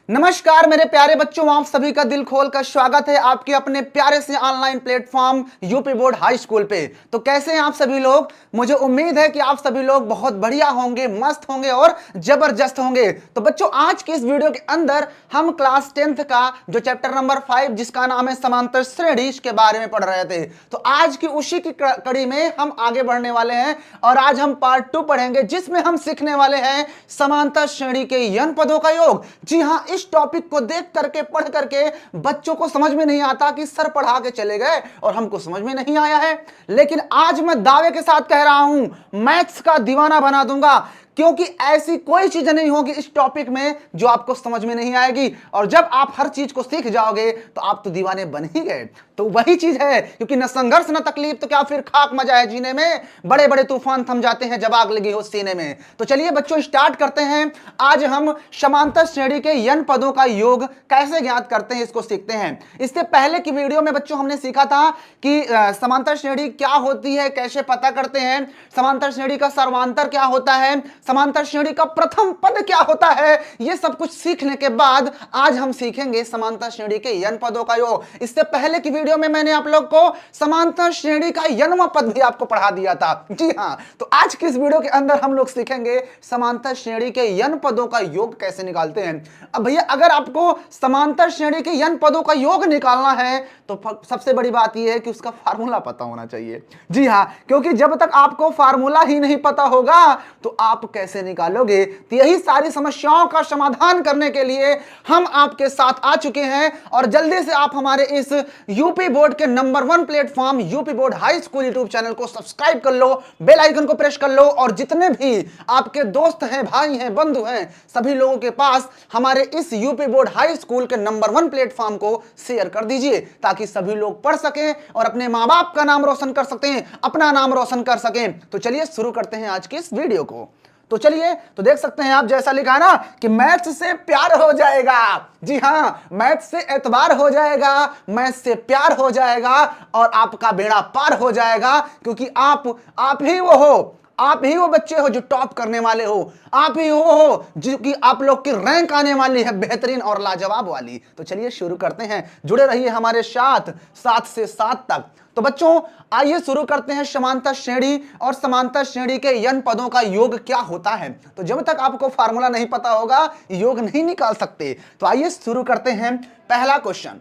नमस्कार मेरे प्यारे बच्चों, आप सभी का दिल खोल कर स्वागत है आपके अपने प्यारे से online platform UP board high school पे। तो कैसे हैं आप सभी लोग? मुझे उम्मीद है कि आप सभी लोग बहुत बढ़िया होंगे, मस्त होंगे और जबरदस्त होंगे। तो बच्चों, आज की इस वीडियो के अंदर हम क्लास 10th का जो चैप्टर नंबर 5 जिसका नाम है समांतर श्रेणी के बारे में पढ़ रहे थे। तो आज की उसी की कड़ी में हम आगे बढ़ने वाले हैं और आज हम पार्ट 2 पढ़ेंगे जिसमें हम सीखने वाले हैं समांतर श्रेणी के यन पदों का योग। जी हाँ, इस टॉपिक को देख करके पढ़ करके बच्चों को समझ में नहीं आता कि सर पढ़ा के चले गए और हमको समझ में नहीं आया है। लेकिन आज मैं दावे के साथ कह रहा हूं, मैथ्स का दीवाना बना दूंगा, क्योंकि ऐसी कोई चीज नहीं होगी इस टॉपिक में जो आपको समझ में नहीं आएगी। और जब आप हर चीज को सीख जाओगे तो आप तो दीवाने बन ही गए। तो वही चीज है, क्योंकि न संघर्ष न तकलीफ तो क्या फिर खाक मजा है जीने में। बड़े बड़े तूफान थम जाते हैं जब आग लगी हो सीने में। तो चलिए बच्चों, स्टार्ट करते हैं। आज हम समांतर श्रेणी के यन पदों का योग कैसे ज्ञात करते हैं इसको सीखते हैं। इससे पहले की वीडियो में बच्चों हमने सीखा था कि समांतर श्रेणी क्या होती है, कैसे पता करते हैं, समांतर श्रेणी का सर्वांतर क्या होता है, समांतर श्रेणी का प्रथम पद क्या होता है। यह सब कुछ सीखने के बाद आज हम सीखेंगे समांतर श्रेणी के यन पदों का योग। इससे पहले की वीडियो में मैंने आप लोग को समांतर श्रेणी का यनम पद भी आपको पढ़ा दिया था। जी हां, तो आज की इस वीडियो के अंदर हम लोग सीखेंगे समांतर श्रेणी के यन पदों का योग कैसे निकालते हैं। अब भैया, अगर आपको समांतर श्रेणी के यन पदों का योग निकालना है तो सबसे बड़ी बात यह है कि उसका फार्मूला पता होना चाहिए। जी हां, क्योंकि जब तक आपको फार्मूला ही नहीं पता होगा तो आप कैसे निकालोगे। तो यही सारी समस्याओं का समाधान करने के लिए हम आपके साथ आ चुके हैं और जल्दी से आप हमारे इस यूपी बोर्ड के number 1 platform UP board high school YouTube channel को सब्सक्राइब कर लो, बेल आइकन को प्रेस कर लो और जितने भी आपके दोस्त हैं, भाई हैं, बंधु हैं, सभी लोगों के पास हमारे इस यूपी बोर्ड हाई स्कूल के नंबर 1 प्लेटफॉर्म को शेयर कर दीजिए ताकि सभी लोग पढ़ सकें और अपने मां बाप का नाम रोशन कर सकते हैं, अपना नाम रोशन कर सकें। तो चलिए शुरू करते हैं आज की इस वीडियो को। तो चलिए, तो देख सकते हैं आप, जैसा लिखा है ना कि मैथ्स से प्यार हो जाएगा। जी हां, मैथ्स से एतबार हो जाएगा, मैथ्स से प्यार हो जाएगा और आपका बेड़ा पार हो जाएगा, क्योंकि आप ही वो हो, आप ही वो बच्चे हो जो टॉप करने वाले हो, आप ही वो हो जो कि आप लोग की रैंक आने वाली है बेहतरीन और लाजवाब वाली। तो चलिए शुरू करते हैं, जुड़े रहिए हमारे साथ 7 से 7 तक। तो बच्चों, आइए शुरू करते हैं समांतर श्रेणी और समांतर श्रेणी के यन पदों का योग क्या होता है। तो जब तक आपको फार्मूला नहीं पता होगा योग नहीं निकाल सकते। तो आइए शुरू करते हैं पहला क्वेश्चन।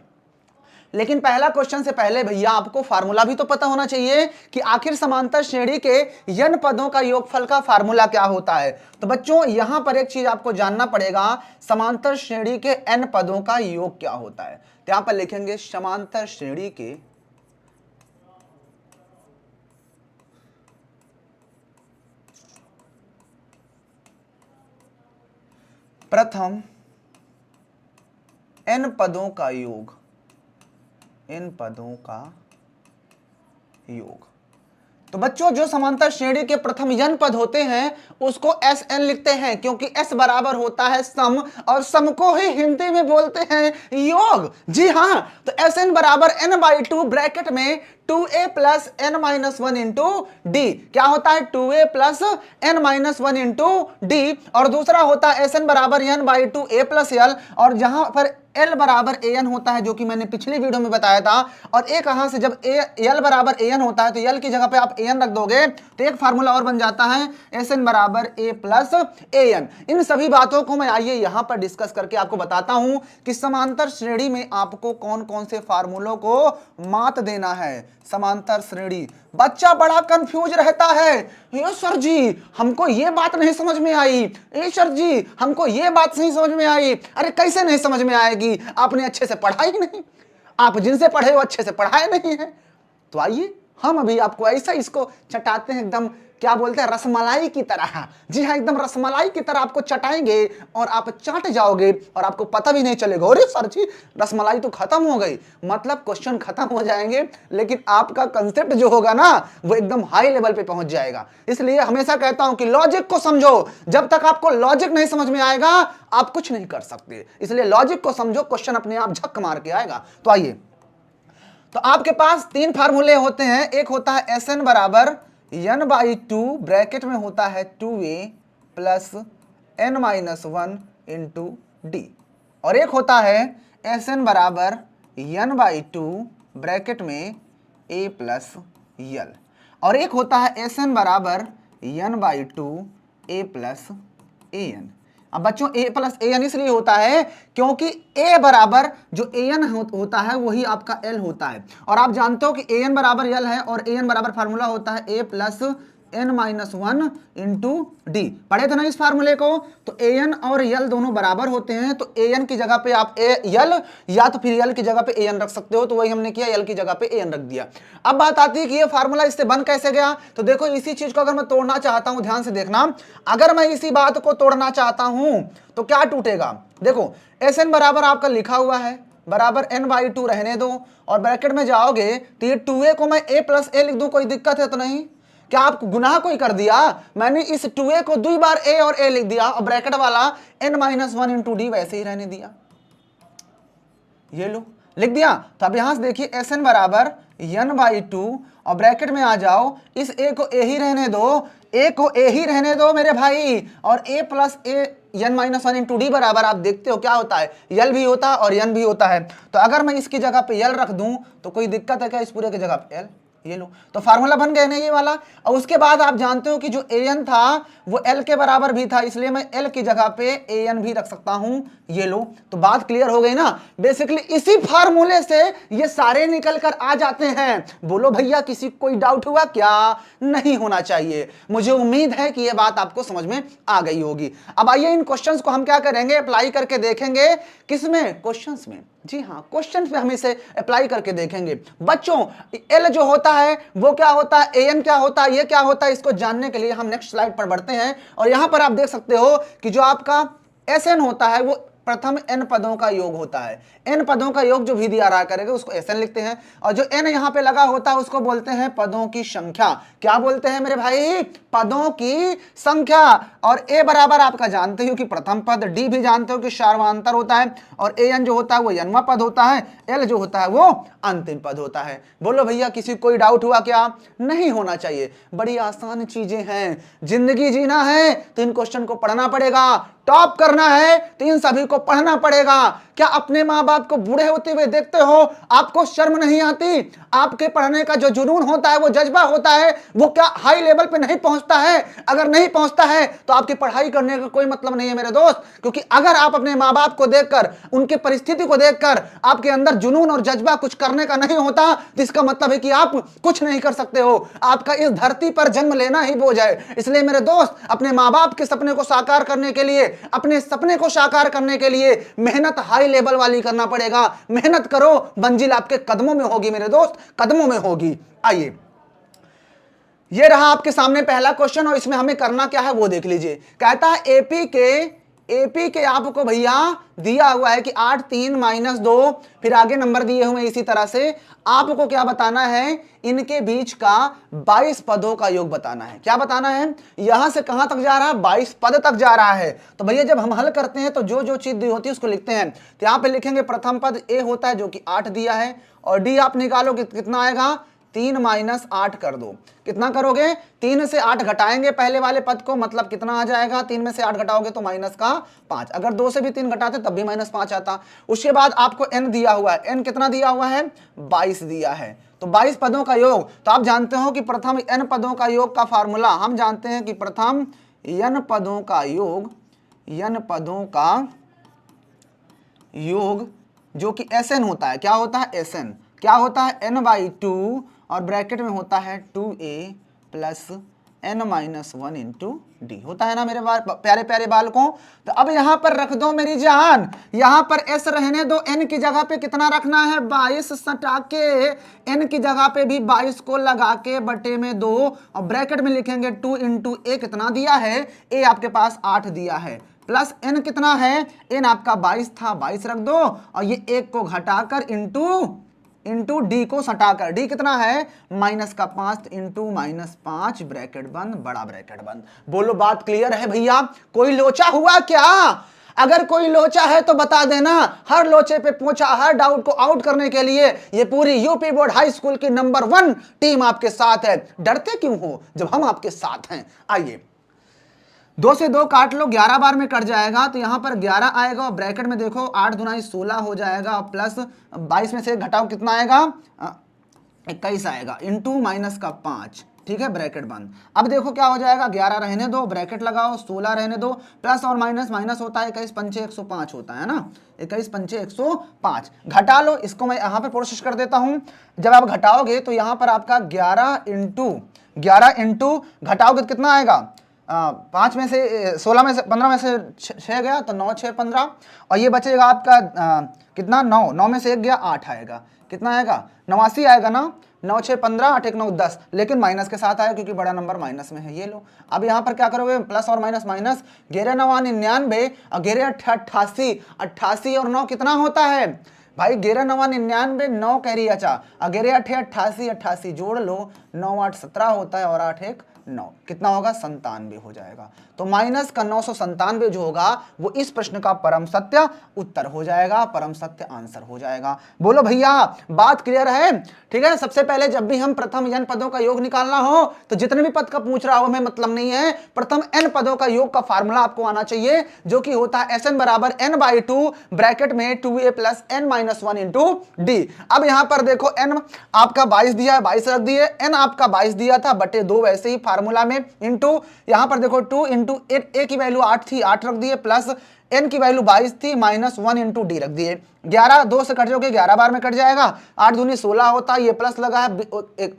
लेकिन पहला क्वेश्चन से पहले भैया आपको फार्मूला भी तो पता होना चाहिए कि आखिर समांतर श्रेणी के यन पदों का योगफल का फार्मूला क्या होता है। तो बच्चों, यहां पर एक चीज आपको जानना पड़ेगा, समांतर श्रेणी के n पदों का योग क्या होता है। तो यहां पर लिखेंगे समांतर श्रेणी के प्रथम n पदों का योग, इन पदों का योग। तो बच्चों, जो समांतर श्रेणी के प्रथम यन पद होते हैं उसको Sn लिखते हैं, क्योंकि S बराबर होता है सम और सम को ही हिंदी में बोलते हैं योग। जी हां, तो Sn बराबर n/2 ब्रैकेट में 2a plus n minus 1 into D. क्या होता है? 2a plus n minus 1 into D. और दूसरा होता है Sn बराबर n/2 a प्लस l, और जहां पर L बराबर an होता है, जो कि मैंने पिछली वीडियो में बताया था। और एक कहां से जब L बराबर an होता है तो L की जगह पे आप an रख दोगे तो एक फार्मूला और बन जाता है Sn बराबर a प्लस an। इन सभी बातों को मैं आइए यहां पर डिस्कस करके आपको बताता हूं कि समांतर श्रेणी में आपको कौन कौन से फार्मूलों को मात देना है। समांतर श्रेणी, बच्चा बड़ा कंफ्यूज रहता है, ये सर जी हमको ये बात नहीं समझ में आई, ये सर जी हमको ये बात नहीं समझ में आई। अरे कैसे नहीं समझ में आएगी, आपने अच्छे से पढ़ा ही नहीं, आप जिनसे पढ़े वो अच्छे से पढ़ाए नहीं है। तो आइए हम अभी आपको ऐसा इसको चटाते हैं, एकदम क्या बोलते हैं, रसमलाई की तरह। जी हाँ, एकदम रसमलाई की तरह आपको चटाएंगे और आप चाट जाओगे और आपको पता भी नहीं चलेगा, अरे सर जी रसमलाई तो खत्म हो गई, मतलब क्वेश्चन खत्म हो जाएंगे लेकिन आपका कंसेप्ट जो होगा ना वो एकदम हाई लेवल पे पहुंच जाएगा। इसलिए हमेशा कहता हूं कि लॉजिक को समझो, जब तक आपको लॉजिक नहीं समझ में आएगा आप कुछ नहीं कर सकते। इसलिए लॉजिक को समझो, क्वेश्चन अपने आप झक मार के आएगा। तो आइए, तो आपके पास 3 फार्मूले होते हैं। एक होता है Sn बराबर n/2 ब्रैकेट में होता है 2a plus n minus 1 into D. और एक होता है एस एन बराबर एन बाई टू ब्रैकेट में ए प्लस यल, और एक होता है एस एन बराबर N by two A plus A N. अब बच्चों ए प्लस ए एन इसलिए होता है क्योंकि ए बराबर जो ए एन होता है वही आपका एल होता है, और आप जानते हो कि ए एन बराबर एल है और ए एन बराबर फार्मूला होता है A plus N minus one into D. पढ़े थे ना इस फार्मूले को? तो ए एन और यल दोनों बराबर होते हैं, तो ए एन की जगह पे आप यल या तो फिर यल की जगह पे ए एन रख सकते हो, तो वही हमने किया, यल की जगह पे ए एन रख दिया। अब बात आती है कि ये फार्मूला इससे बन कैसे गया। तो देखो इसी चीज को अगर मैं तोड़ना चाहता हूं, ध्यान से देखना, अगर मैं इसी बात को तोड़ना चाहता हूं तो क्या टूटेगा? देखो एस एन बराबर आपका लिखा हुआ है बराबर एन बाई टू रहने दो, और ब्रैकेट में जाओगे तो ये टू ए को मैं ए प्लस ए लिख दूं, कोई दिक्कत है तो नहीं? क्या आप गुनाह कोई कर दिया? मैंने इस 2a को 2 बार a और a लिख दिया और ब्रैकेट वाला n minus one into D वैसे ही रहने दिया। ये लो लिख दिया। तो अब यहां से देखिए एस एन बराबर n बाई टू और ब्रैकेट में आ जाओ, इस a को a ही रहने दो, a को a ही रहने दो मेरे भाई, और a plus a n minus one into D बराबर आप देखते हो क्या होता है, यल भी होता है और n भी होता है। तो अगर मैं इसकी जगह पे यल रख दूं तो कोई दिक्कत है क्या? इस पूरे की जगह पे l। ये लो तो फार्मूला बन गया ना ये वाला। और उसके बाद आप जानते हो कि जो ए एन था वो एल के बराबर भी था, इसलिए मैं एल की जगह पे ए एन भी रख सकता हूं। ये लो तो बात क्लियर हो गई ना। बेसिकली इसी फार्मूले से ये सारे निकल कर आ जाते हैं। बोलो भैया किसी को कोई डाउट हुआ क्या? नहीं होना चाहिए। मुझे उम्मीद है कि ये बात आपको समझ में आ गई होगी। अब आइए इन क्वेश्चंस को हम क्या करेंगे, अप्लाई करके देखेंगे। किसमें? क्वेश्चंस में। जी हाँ, क्वेश्चन पे हम इसे अप्लाई करके देखेंगे। बच्चों एल जो होता है वो क्या होता है, ए एन क्या होता है, ये क्या होता है, इसको जानने के लिए हम नेक्स्ट स्लाइड पर बढ़ते हैं। और यहां पर आप देख सकते हो कि जो आपका एस एन होता है वो प्रथम n पदों का योग होता है। n पदों का योग जो भी दिया रहा करेगा उसको एस एन लिखते हैं, और जो n यहां पे लगा होता है उसको बोलते हैं पदों की संख्या। क्या बोलते हैं मेरे भाई? पदों की संख्या। और a बराबर आपका जानते हो कि प्रथम पद, d भी जानते हो कि सार्वधातुक होता है, और ए एन जो होता है वो n वां पद होता है, l जो होता है वो अंतिम पद होता है। बोलो भैया किसी कोई डाउट हुआ क्या? नहीं होना चाहिए। बड़ी आसान चीजें हैं। जिंदगी जीना है तो इन क्वेश्चन को पढ़ना पड़ेगा, टॉप करना है तो इन सभी को पढ़ना पड़ेगा। क्या अपने माँ बाप को बूढ़े होते हुए देखते हो? आपको शर्म नहीं आती? आपके पढ़ने का जो जुनून होता है, वो जज्बा होता है, वो क्या हाई लेवल पे नहीं पहुंचता है? अगर नहीं पहुंचता है तो आपकी पढ़ाई करने का कोई मतलब नहीं है मेरे दोस्त। क्योंकि अगर आप अपने माँ बाप को देखकर, उनके परिस्थिति को देखकर आपके अंदर जुनून और जज्बा कुछ करने का नहीं होता, तो इसका मतलब है कि आप कुछ नहीं कर सकते हो। आपका इस धरती पर जन्म लेना ही बोझ है। इसलिए मेरे दोस्त अपने माँ बाप के सपने को साकार करने के लिए, अपने सपने को साकार करने के लिए मेहनत हाई लेवल वाली करना पड़ेगा। मेहनत करो, मंजिल आपके कदमों में होगी मेरे दोस्त, कदमों में होगी। आइए ये रहा आपके सामने पहला क्वेश्चन, और इसमें हमें करना क्या है वो देख लीजिए। कहता है एपी के आपको भैया दिया हुआ है कि 8 3 माइनस 2, फिर आगे नंबर दिए हुए इसी तरह से। आपको क्या बताना है? इनके बीच का 22 पदों का योग बताना है। क्या बताना है? यहां से कहां तक जा रहा है? 22 पद तक जा रहा है। तो भैया जब हम हल करते हैं तो जो जो चीज दी होती है उसको लिखते हैं। तो यहां पे लिखेंगे प्रथम पद ए होता है जो कि 8 दिया है, और डी आप निकालो कितना आएगा? 3 माइनस 8 कर दो। कितना करोगे? 3 से 8 घटाएंगे पहले वाले पद को, मतलब कितना आ जाएगा? 3 में से 8 घटाओगे तो माइनस का 5। अगर 2 से भी 3 घटाते तब भी माइनस 5 आता। उसके बाद आपको n दिया हुआ है। n कितना दिया हुआ है? 22 दिया है। तो 22 पदों का योग। तो आप जानते हो कि प्रथम n पदों का योग का फार्मूला, हम जानते हैं कि प्रथम n पदों का योग, n पदों का योग जो कि Sn होता है। क्या होता है? Sn क्या होता है? n बाई टू, और ब्रैकेट में होता है 2a plus n minus one into D. होता है ना मेरे प्यारे प्यारे बालकों? तो अब यहां पर रख दो मेरी जान, यहां पर s रहने दो, n की जगह पे कितना रखना है? 22 सटा के, n की जगह पे भी 22 को लगा के बटे में 2, और ब्रैकेट में लिखेंगे 2 इंटू ए। कितना दिया है? a आपके पास 8 दिया है, प्लस n कितना है? n आपका 22 था, 22 रख दो, और ये 1 को घटाकर इंटू डी को सटाकर, डी कितना है? माइनस का 5 इंटू माइनस 5, ब्रैकेट बंद, बड़ा ब्रैकेट बंद। बोलो बात क्लियर है भैया? कोई लोचा हुआ क्या? अगर कोई लोचा है तो बता देना। हर लोचे पे पूछा, हर डाउट को आउट करने के लिए ये पूरी यूपी बोर्ड हाई स्कूल की नंबर 1 टीम आपके साथ है। डरते क्यों हो जब हम आपके साथ हैं? आइए 2 से 2 काट लो, 11 बार में कट जाएगा, तो यहाँ पर 11 आएगा और ब्रैकेट में देखो 8 दुनाई 16 हो जाएगा, प्लस 22 में से घटाओ कितना आएगा, 21 आएगा, इंटू माइनस का 5, ठीक है, ब्रैकेट बंद। अब देखो क्या हो जाएगा, 11 रहने दो, ब्रैकेट लगाओ, 16 रहने दो, प्लस और माइनस, माइनस होता है 21 पंचे 105 होता है ना, 21 पंचे 105, घटा लो इसको, मैं यहाँ पर प्रोसेस कर देता हूँ। जब आप घटाओगे तो यहाँ पर आपका 11 इंटू घटाओगे तो कितना आएगा, 5 में से 16 में से 15 में से 6 गया तो 9 6 15, और ये बचेगा आपका कितना, 9 में से 1 गया 8 आएगा, कितना आएगा, 89 आएगा ना, 9 6 15 8 1 9 10, लेकिन माइनस के साथ आया क्योंकि बड़ा नंबर माइनस में है, ये लो। अब यहाँ पर क्या करोगे, प्लस और माइनस, माइनस 11 9 99 और 11 88, 88 और 9 कितना होता है भाई, 11 9 99, 9 कैरी अचा, 11 8 88, 88 जोड़ लो, 9 8 17 होता है और 8 1 9, कितना होगा, 97 हो जाएगा। तो माइनस का 997 जो होगा वो इस प्रश्न का परम सत्य उत्तर हो जाएगा, परम सत्य आंसर हो जाएगा। बोलो भैया बात क्लियर है, ठीक है। सबसे पहले जब भी हम प्रथम n पदों का योग निकालना हो तो जितने भी पद का पूछ रहा हो हमें मतलब नहीं है, प्रथम n पदों का योग का फार्मूला आपको आना चाहिए, जो कि होता है Sn बराबर n/2 ब्रैकेट में 2a plus n-1 into D. अब यहां पर देखो n आपका 22 दिया है, 22 रख दिए, n आपका 22 दिया था बटे 2 वैसे ही फार्मूला में, इंटू यहां पर देखो 2 इंटू ए की वैल्यू 8 थी, 8 रख दिए, प्लस n की वैल्यू 22 थी, -1 इंटू डी रख दिए। 11 2 से कट जाओगे 11 बार में कट जाएगा, 8 दूनी 16 होता है, ये प्लस लगा है,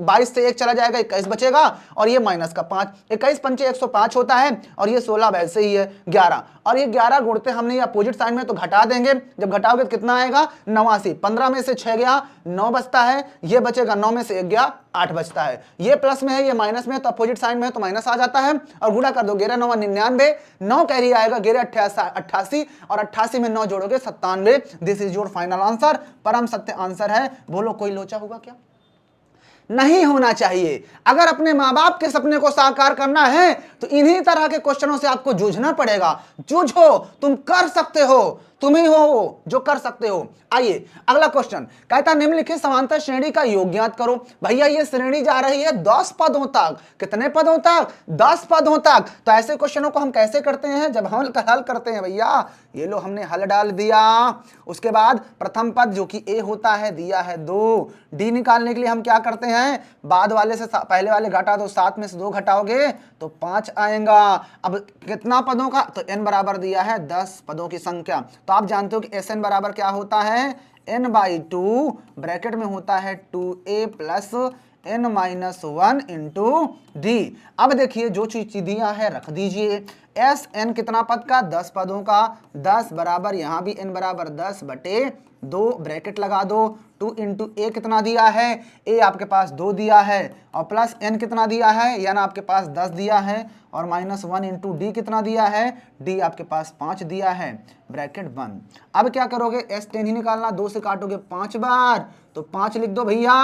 22 से 1 चला जाएगा, 21 बचेगा, और ये माइनस का 5, 21 पंचे 105 होता है, और ये 16 वैसे ही है 11, और ये 11 गुणते हमने अपोजिट साइन में तो घटा देंगे, जब घटाओगे तो कितना आएगा 89, 15 में से 6 गया 9 बचता है, ये बचेगा 9 में से 1 गया 8 बचता है, ये प्लस में है ये माइनस में है तो अपोजिट साइन में है तो माइनस आ जाता है, और गुणा कर दो 11 9 99, 9 कैरी आएगा 11 88, और 88 में 9 जोड़ोगे 97, this is your final answer, परम सत्य आंसर है। बोलो कोई लोचा होगा क्या? नहीं होना चाहिए। अगर अपने मां बाप के सपने को साकार करना है तो इन्हीं तरह के क्वेश्चनों से आपको जूझना पड़ेगा। जूझो, तुम कर सकते हो, तुम ही हो जो कर सकते हो। आइए अगला क्वेश्चन कहता निम्नलिखित समांतर श्रेणी का योग ज्ञात करो। भैया ये श्रेणी जा रही है 10 पदों तक। कितने पदों तक? 10 पदों तक। तो ऐसे क्वेश्चनों को हम कैसे करते हैं? जब हम हल करते हैं भैया, ये लो हमने हल डाल दिया, उसके बाद प्रथम पद जो कि ए होता है दिया है 2, डी निकालने के लिए हम क्या करते हैं, बाद वाले से पहले वाले घटा दो, 7 में से 2 घटाओगे तो 5 आएगा। अब कितना पदों का? तो n बराबर दिया है 10 पदों की संख्या। तो आप जानते हो कि Sn बराबर क्या होता है, n/2 ब्रैकेट में होता है 2a plus n-1 into D. अब देखिए जो चीज दिया है रख दीजिए, Sn कितना पद का? 10 पदों का, 10 बराबर यहाँ भी n बराबर 10 बटे 2 ब्रैकेट लगा दो, 2 इंटू ए कितना दिया है, ए आपके पास 2 दिया है, और प्लस n कितना दिया है, यानी आपके पास 10 दिया है, और -1 इंटू डी कितना दिया है, डी आपके पास 5 दिया है, ब्रैकेट बंद। अब क्या करोगे, S10 ही निकालना, 2 से काटोगे 5 बार तो 5 लिख दो भैया,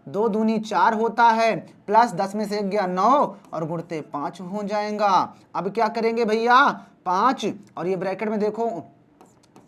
2 दूनी 4 होता है, प्लस 10 में से 1 गया 9, और गुणते 5 हो जाएगा। अब क्या करेंगे भैया, 5 और ये ब्रैकेट में देखो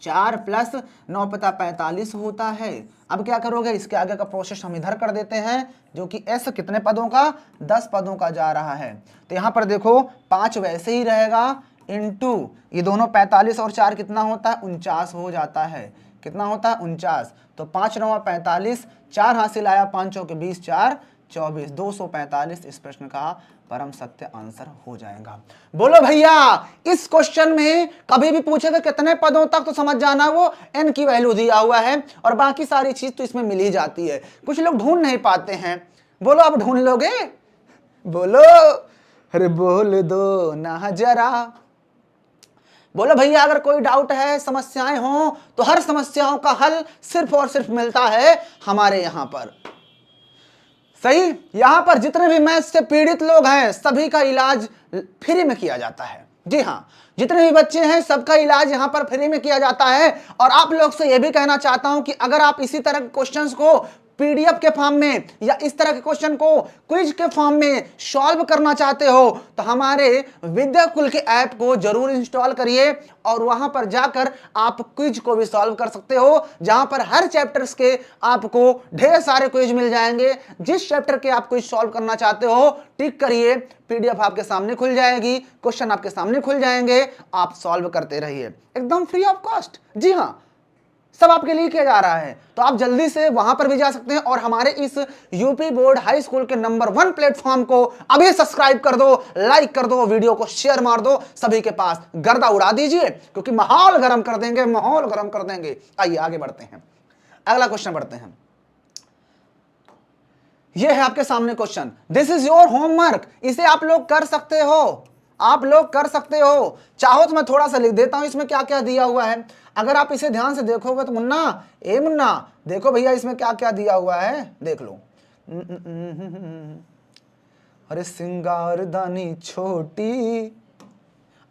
4 प्लस 9 पता 45 होता है। अब क्या करोगे, इसके आगे का प्रोसेस हम इधर कर देते हैं, जो कि S कितने पदों का, 10 पदों का जा रहा है। तो यहाँ पर देखो 5 वैसे ही रहेगा, इंटू ये दोनों 45 और 4 कितना होता है, 49 हो जाता है। कितना होता है, 49। तो 5 9 45, 4 हासिल आया, 5 चौके 20, 4 24, 245 इस प्रश्न का परम सत्य आंसर हो जाएगा। बोलो भैया, इस क्वेश्चन में कभी भी पूछेगा कितने पदों तक, तो समझ जाना वो n की वैल्यू दिया हुआ है, और बाकी सारी चीज तो इसमें मिल ही जाती है। कुछ लोग ढूंढ नहीं पाते हैं। बोलो अब ढूंढ लोगे? बोलो, अरे बोल दो ना जरा। बोलो भैया, अगर कोई डाउट है, समस्याएं हो, तो हर समस्याओं का हल सिर्फ और सिर्फ मिलता है हमारे यहां पर। सही, यहां पर जितने भी मैथ से पीड़ित लोग हैं सभी का इलाज फ्री में किया जाता है। जी हां, जितने भी बच्चे हैं सबका इलाज यहां पर फ्री में किया जाता है। और आप लोग से यह भी कहना चाहता हूं कि अगर आप इसी तरह के क्वेश्चंस को पीडीएफ के फॉर्म में या इस तरह के क्वेश्चन को क्विज के फॉर्म में सॉल्व करना चाहते हो तो हमारे विद्याकुल के ऐप को जरूर इंस्टॉल करिए और वहां पर जाकर आप क्विज को भी सॉल्व कर सकते हो, जहां पर हर चैप्टर्स के आपको ढेर सारे क्विज मिल जाएंगे। जिस चैप्टर के आप क्विज सॉल्व करना चाहते हो टिक करिए, पीडीएफ आपके सामने खुल जाएगी, क्वेश्चन आपके सामने खुल जाएंगे, आप सॉल्व करते रहिए एकदम फ्री ऑफ कॉस्ट। जी हां, सब आपके लिए किया जा रहा है, तो आप जल्दी से वहां पर भी जा सकते हैं और हमारे इस यूपी बोर्ड हाई स्कूल के नंबर 1 प्लेटफॉर्म को अभी सब्सक्राइब कर दो, लाइक कर दो, वीडियो को शेयर मार दो, सभी के पास गर्दा उड़ा दीजिए क्योंकि माहौल गर्म कर देंगे, माहौल गर्म कर देंगे। आइए आगे बढ़ते हैं, अगला क्वेश्चन बढ़ते हैं। यह है आपके सामने question, this is your homework, इसे आप लोग कर सकते हो, आप लोग कर सकते हो। चाहो तो मैं थोड़ा सा लिख देता हूं इसमें क्या क्या दिया हुआ है। अगर आप इसे ध्यान से देखोगे तो मुन्ना देखो भैया इसमें क्या क्या दिया हुआ है, देख लो। अरे सिंगारदानी छोटी,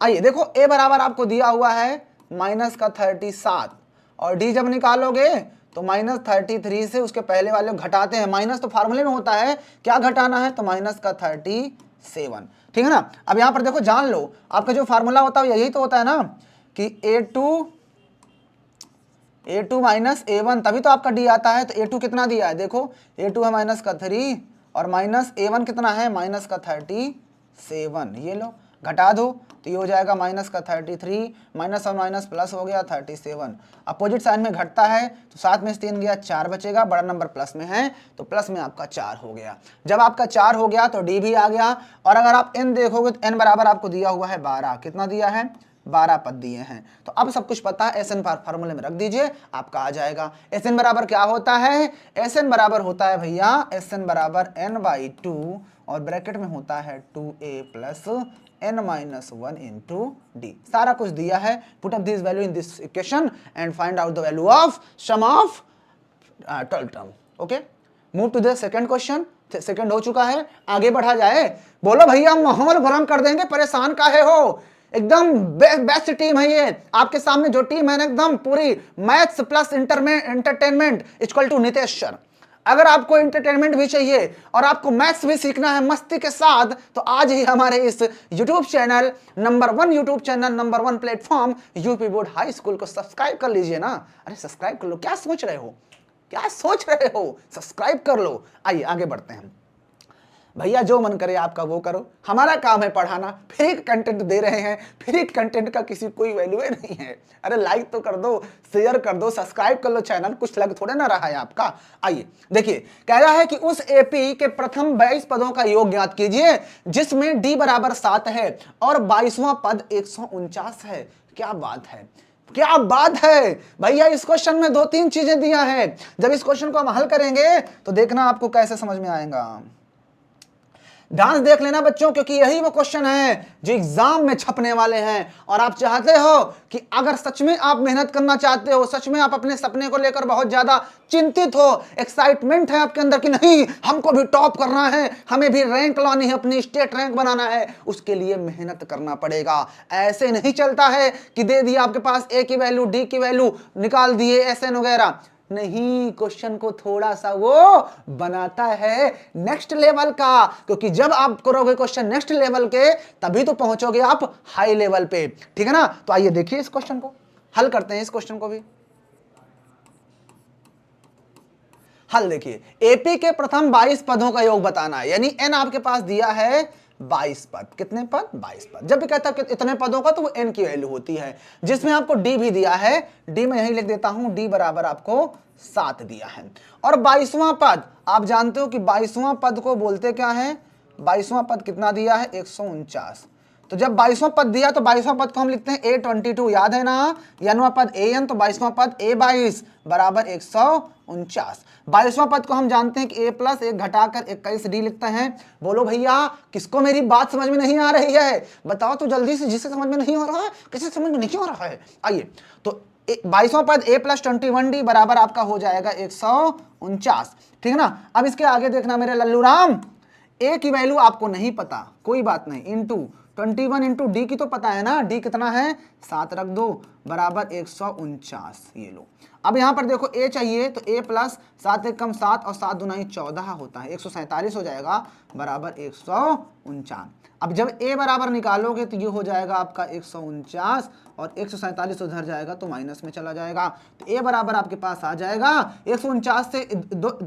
आइए देखो ए बराबर आपको दिया हुआ है -37 और डी जब निकालोगे तो -33 से उसके पहले वाले घटाते हैं, माइनस तो फार्मूले में होता है, क्या घटाना है तो -37, ठीक है ना। अब यहां पर देखो जान लो, आपका जो फार्मूला होता है यही तो होता है ना कि a2 -a1 तभी तो आपका डी आता है। तो a2 कितना दिया है, देखो a2 है -3 और -a1 कितना है -37, ये लो घटा दो तो ये हो जाएगा -33, माइनस और माइनस प्लस हो गया 37। अपोजिट साइड में घटता है तो 7 में से 3 गया 4 बचेगा, बड़ा नंबर प्लस में है तो प्लस में आपका 4 हो गया। जब आपका 4 हो गया तो डी भी आ गया। और अगर आप n देखोगे तो n बराबर आपको दिया हुआ है 12, कितना दिया है 12 पद दिए हैं। तो अब सब कुछ पता है, एस एन फार्मूले में रख दीजिए, आपका आ जाएगा। एस एन बराबर क्या होता है, एस एन बराबर होता है भैया, एस एन बराबर n/2 और ब्रैकेट में होता है 2a plus n-1 into D. सारा कुछ दिया है, put up this value in this equation and find out the value of sum of 12 term. Okay, move to the second question. Second हो चुका है, आगे बढ़ा जाए। बोलो भैया माहौल गरम कर देंगे, परेशान काहे हो, एकदम बेस्ट टीम है ये। आपके सामने जो टीम है ना एकदम पूरी maths plus entertainment equal to Nitesh sir. अगर आपको एंटरटेनमेंट भी चाहिए और आपको मैथ्स भी सीखना है मस्ती के साथ तो आज ही हमारे इस YouTube channel number 1 YouTube channel number 1 platform UP board high school को सब्सक्राइब कर लीजिए ना। अरे सब्सक्राइब कर लो, क्या सोच रहे हो, क्या सोच रहे हो, सब्सक्राइब कर लो। आइए आगे बढ़ते हैं। भैया जो मन करे आपका वो करो, हमारा काम है पढ़ाना, फ्री कंटेंट दे रहे हैं, फ्री कंटेंट का किसी कोई वैल्यू नहीं है। अरे लाइक तो कर दो, शेयर कर दो, सब्सक्राइब कर लो चैनल, कुछ लग थोड़े ना रहा है आपका। आइए देखिए, कह रहा है कि उस एपी के प्रथम 22 पदों का योग ज्ञात कीजिए जिसमें डी बराबर 7 है और 22वां पद 149 है। क्या बात है, क्या बात है भैया। इस क्वेश्चन में 2-3 चीजें दिया है, जब इस क्वेश्चन को हम हल करेंगे तो देखना आपको कैसे समझ में आएगा। ध्यान देख लेना बच्चों, क्योंकि यही वो क्वेश्चन है जो एग्जाम में छपने वाले हैं। और आप चाहते हो कि अगर सच में आप मेहनत करना चाहते हो, सच में आप अपने सपने को लेकर बहुत ज्यादा चिंतित हो, एक्साइटमेंट है आपके अंदर कि नहीं हमको भी टॉप करना है, हमें भी रैंक लानी है, अपनी स्टेट रैंक बनाना है, उसके लिए मेहनत करना पड़ेगा। ऐसे नहीं चलता है कि दे दिया आपके पास ए की वैल्यू, डी की वैल्यू निकाल दिए, एसएन वगैरह नहीं। क्वेश्चन को थोड़ा सा वो बनाता है नेक्स्ट लेवल का, क्योंकि जब आप करोगे क्वेश्चन नेक्स्ट लेवल के तभी तो पहुंचोगे आप हाई लेवल पे, ठीक है ना। तो आइए देखिए इस क्वेश्चन को हल करते हैं। इस क्वेश्चन को भी हल देखिए, एपी के प्रथम 22 पदों का योग बताना है, यानी एन आपके पास दिया है 22 पद। कितने पद, 22 पद। जब भी कहता है कि इतने पदों का तो वो एन की वैल्यू होती है, जिसमें आपको डी भी दिया है, डी में यही लिख देता हूं, डी बराबर आपको 7 दिया है। और 22वां पद आप जानते हो कि 22वां पद को बोलते क्या है, 22वां पद कितना दिया है 149। तो जब 22वां पद दिया तो 22वां पद को हम लिखते हैं A22, याद है ना, यानवा पद AN, तो 22वां पद A22 बराबर 149। 22वां पद को हम जानते हैं कि A प्लस 1 घटाकर 21 डी लिखते हैं। बोलो भैया किसको मेरी बात समझ में नहीं आ रही है, बताओ तो जल्दी से, जिसे समझ में नहीं आ रहा है, किसे समझ में नहीं आ रहा है। आइए तो 22वां पद A प्लस 21 डी बराबर आपका हो जाएगा 149, ठीक है ना। अब इसके आगे देखना मेरे लल्लू राम, A की वैल्यू आपको नहीं पता, कोई बात नहीं, इंटू 21 इंटू डी की तो पता है ना, डी कितना है 7 रख दो बराबर 149, ये लो। अब यहाँ पर देखो a चाहिए तो a प्लस 7 एक कम 7 और 7 दूना 14 होता है, 147 हो जाएगा बराबर 149। अब जब a बराबर निकालोगे तो ये हो जाएगा आपका 149 और 147 उधर जाएगा तो माइनस में चला जाएगा, तो a बराबर आपके पास आ जाएगा 149 से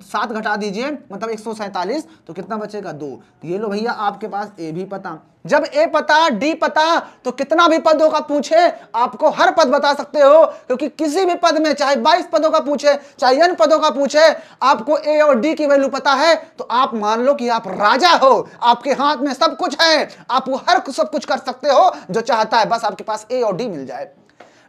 7 घटा दीजिए मतलब 147, तो कितना बचेगा 2। तो ये लो भैया आपके पास a भी पता। जब a पता d पता तो कितना भी पदों का पूछे आपको हर पद बता सकते हो, क्योंकि किसी भी पद में चाहे 22 पदों का पूछे चाहे n पदों का पूछे, आपको a और d की वैल्यू पता है तो आप मान लो कि आप राजा हो, आपके हाथ में सब कुछ है, आप वो हर सब कुछ कर सकते हो जो चाहता है, बस आपके पास a और d मिल जाए।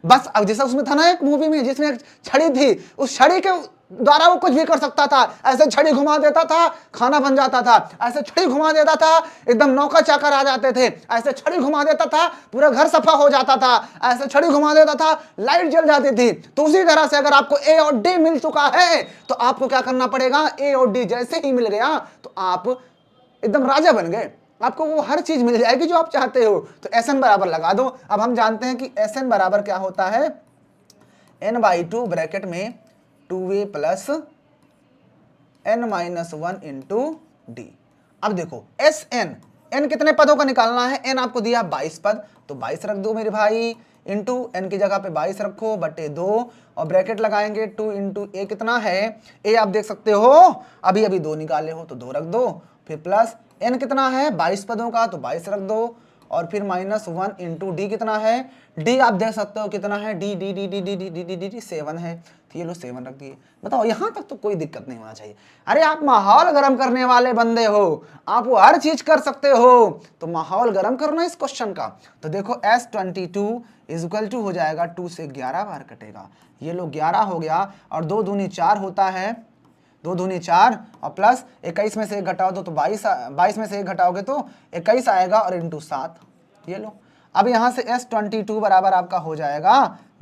बस अब जैसा उसमें था ना एक मूवी में जिसमें एक छड़ी थी, उस छड़ी के द्वारा वो कुछ भी कर सकता था, ऐसे छड़ी घुमा देता था खाना बन जाता था, ऐसे छड़ी घुमा देता था एकदम नौकर चाकर आ जाते थे, ऐसे छड़ी घुमा देता था पूरा घर सफा हो जाता था, ऐसे छड़ी घुमा देता था लाइट जल जाती थी। तो उसी तरह से अगर आपको ए और डी मिल चुका है तो आपको क्या करना पड़ेगा, ए और डी जैसे ही मिल गया तो आप एकदम राजा बन गए, आपको वो हर चीज मिल जाएगी जो आप चाहते हो। तो एस एन बराबर लगा दो। अब हम जानते हैं कि एस एन बराबर क्या होता है, n/2 ब्रैकेट में 2a plus n-1 into D. अब देखो एस एन कितने पदों का निकालना है, n आपको दिया 22 पद तो 22 रख दो मेरे भाई, इंटू n की जगह पे 22 रखो बटे 2 और ब्रैकेट लगाएंगे 2 इंटू a कितना है, a आप देख सकते हो अभी अभी 2 निकाले हो तो 2 रख दो, फिर प्लस n कितना है 22 पदों का तो 22 रख दो और फिर -1 इंटू डी कितना है, डी आप देख सकते हो कितना है, D D D D D D D D D D 7 है, तो ये लो 7 रख दिए। बताओ यहाँ तक तो कोई दिक्कत नहीं होना चाहिए। अरे आप माहौल गर्म करने वाले बंदे हो, आप वो हर चीज कर सकते हो, तो माहौल गर्म करना इस क्वेश्चन का। तो देखो S22 इज इक्वल टू हो जाएगा 2 से 11 बार कटेगा, ये लो 11 हो गया और 2 दूनी 4 होता है, 2 दूनी 4 और प्लस 21 में से 1 घटाओ दो तो 22 में से 1 घटाओगे तो 21 आएगा और इंटू 7, ये लो। अब यहाँ से S22 बराबर आपका हो जाएगा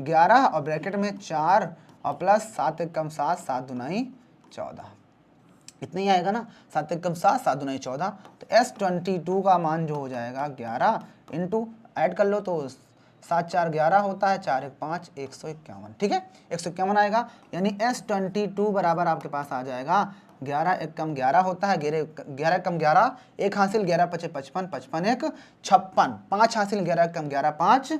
11 और ब्रैकेट में 4 और प्लस 7 एक कम 7 7 दूनाई 14, इतना ही आएगा ना, 7 एक कम 7 7 दूनाई 14। तो S22 का मान जो हो जाएगा 11 इंटू ऐड कर लो तो 7 4 11 होता है, 4 1 5 151, ठीक है 151 आएगा, यानी S22 बराबर आपके पास आ जाएगा 11 एक कम 11 होता है, 11 कम 11 1 हासिल, 11 पचे 55 55 1 56, 5 हासिल, 11 कम 11 5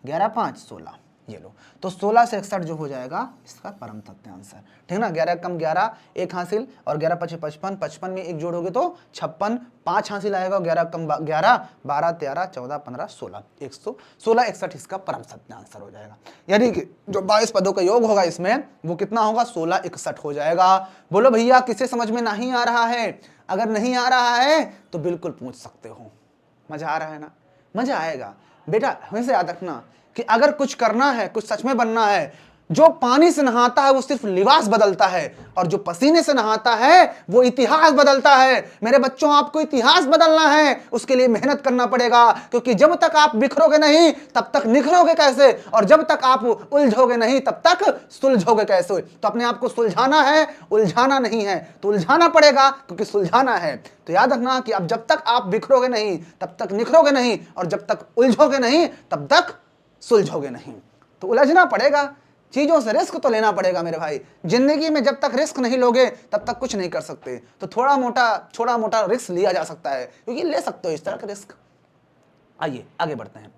11 5 16, ये लो। तो 16 से 61 जो हो जाएगा इसका परम तथ्य आंसर, ठीक ना। 11 कम 11 1 हासिल और 11 पचे 55, 55 में 1 जोड़ोगे तो 56, 5 हासिल आएगा, 11 कम 11 12 13 14 15 16 116 61 इसका परम सत्य आंसर हो जाएगा। यानी कि जो 22 पदों का योग होगा इसमें वो कितना होगा, 16 61 हो जाएगा। बोलो भैया किसे समझ में नहीं आ रहा है, अगर नहीं आ रहा है तो बिल्कुल पूछ सकते हो। मजा आ रहा है ना, मजा आएगा बेटा। हमेशा याद रखना कि अगर कुछ करना है, कुछ सच में बनना है, जो पानी से नहाता है वो सिर्फ लिबास बदलता है और जो पसीने से नहाता है वो इतिहास बदलता है। मेरे बच्चों आपको इतिहास बदलना है, उसके लिए मेहनत करना पड़ेगा, क्योंकि जब तक आप बिखरोगे नहीं तब तक निखरोगे कैसे, और जब तक आप उलझोगे नहीं तब तक सुलझोगे कैसे। तो अपने आप को सुलझाना है, उलझाना नहीं है, तो उलझाना पड़ेगा क्योंकि सुलझाना है। तो याद रखना कि अब जब तक आप बिखरोगे नहीं तब तक निखरोगे नहीं, और जब तक उलझोगे नहीं तब तक सुलझोगे नहीं। तो उलझना पड़ेगा, चीजों से रिस्क तो लेना पड़ेगा मेरे भाई। जिंदगी में जब तक रिस्क नहीं लोगे तब तक कुछ नहीं कर सकते। तो थोड़ा मोटा रिस्क लिया जा सकता है, क्योंकि ले सकते हो इस तरह का रिस्क। आइए आगे बढ़ते हैं।